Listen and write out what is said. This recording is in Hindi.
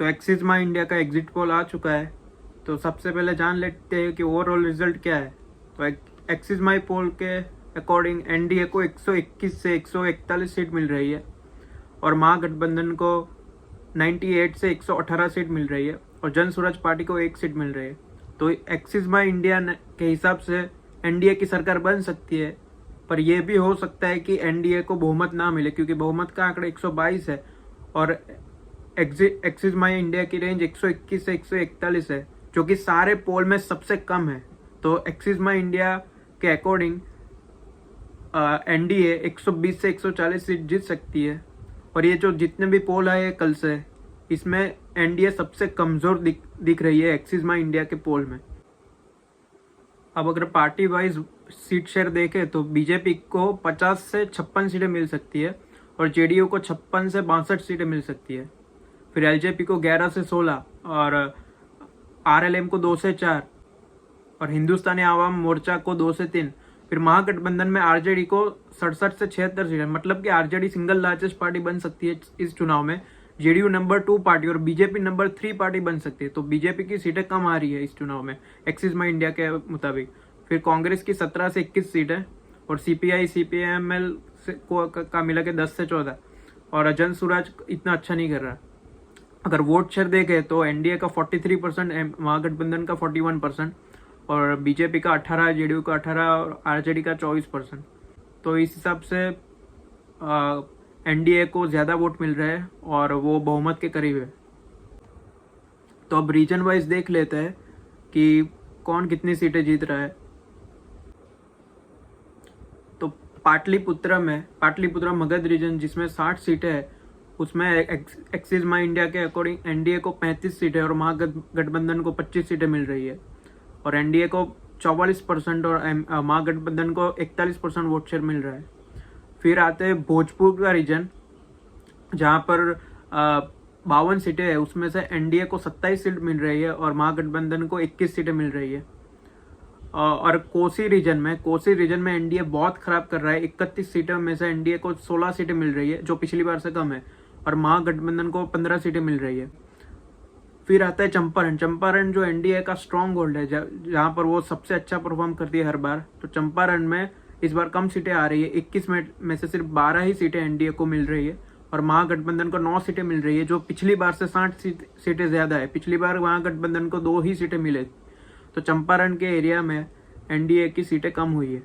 तो एक्सिस माई इंडिया का एग्जिट पोल आ चुका है। तो सबसे पहले जान लेते हैं कि ओवरऑल रिजल्ट क्या है। तो एक्सिस माई पोल के अकॉर्डिंग एनडीए को 121 से 141 सीट मिल रही है और महागठबंधन को 98 से 118 सीट मिल रही है और जन स्वराज पार्टी को 1 सीट मिल रही है। तो एक्सिस माई इंडिया के हिसाब से एनडीए की सरकार बन सकती है, पर यह भी हो सकता है कि एनडीए को बहुमत ना मिले, क्योंकि बहुमत का आंकड़ा 122 है और एक्सिस माई इंडिया की रेंज 121 से 141 है, जो कि सारे पोल में सबसे कम है। तो एक्सिस माई इंडिया के अकॉर्डिंग एनडीए 120 से 140 सीट जीत सकती है। और ये जो जितने भी पोल आए कल से, इसमें एनडीए सबसे कमजोर दिख रही है एक्सिस माई इंडिया के पोल में। अब अगर पार्टी वाइज सीट शेयर देखें तो बीजेपी को 50 से 56 सीटें मिल सकती है और जेडीयू को 56 से 62 सीटें मिल सकती है। फिर एलजेपी को 11 से 16 और आरएलएम को 2 से 4 और हिंदुस्तानी आवाम मोर्चा को 2 से 3। फिर महागठबंधन में आरजेडी को 67 से 76 सीटें, मतलब कि आरजेडी सिंगल लार्जेस्ट पार्टी बन सकती है इस चुनाव में। जेडीयू नंबर 2 पार्टी और बीजेपी नंबर 3 पार्टी बन सकती है। तो बीजेपी की सीटें कम आ रही है इस चुनाव में एक्सिस माई इंडिया के मुताबिक। फिर कांग्रेस की 17 से 21 सीटें और सीपीआई सीपीएमएल का मिला के 10 से 14 और जन स्वराज इतना अच्छा नहीं कर रहा। अगर वोट शेयर देखें तो एनडीए का 43%, महागठबंधन का 41% और बीजेपी का 18, जेडीयू का 18 और आरजेडी का 24%। तो इस हिसाब से एनडीए को ज़्यादा वोट मिल रहे हैं और वो बहुमत के करीब है। तो अब रीजन वाइज देख लेते हैं कि कौन कितनी सीटें जीत रहा है। तो पाटलिपुत्र मगध रीजन जिसमें 60 सीटें हैं, उसमें एक्सिस माई इंडिया के अकॉर्डिंग एनडीए को 35 सीटें और महागठबंधन को 25 सीटें मिल रही है और एनडीए को 44% और महागठबंधन को 41% वोट शेयर मिल रहा है। फिर आते हैं भोजपुर का रीजन, जहां पर 52 सीटें है, उसमें से एनडीए को 27 सीट मिल रही है और महागठबंधन को 21 सीटें मिल रही है। और कोसी रीजन में एनडीए बहुत खराब कर रहा है। 31 सीटों में से एनडीए को 16 सीटें मिल रही है, जो पिछली बार से कम है, और महागठबंधन को 15 सीटें मिल रही है। फिर आता है चंपारण जो एनडीए का स्ट्रॉन्ग होल्ड है, जहां पर वो सबसे अच्छा परफॉर्म करती है हर बार। तो चंपारण में इस बार कम सीटें आ रही है, 21 में से सिर्फ 12 ही सीटें एनडीए को मिल रही है और महागठबंधन को 9 सीटें मिल रही है, जो पिछली बार से 60 सीटें ज्यादा है। पिछली बार महागठबंधन को 2 ही सीटें मिले। तो चंपारण के एरिया में एनडीए की सीटें कम हुई है।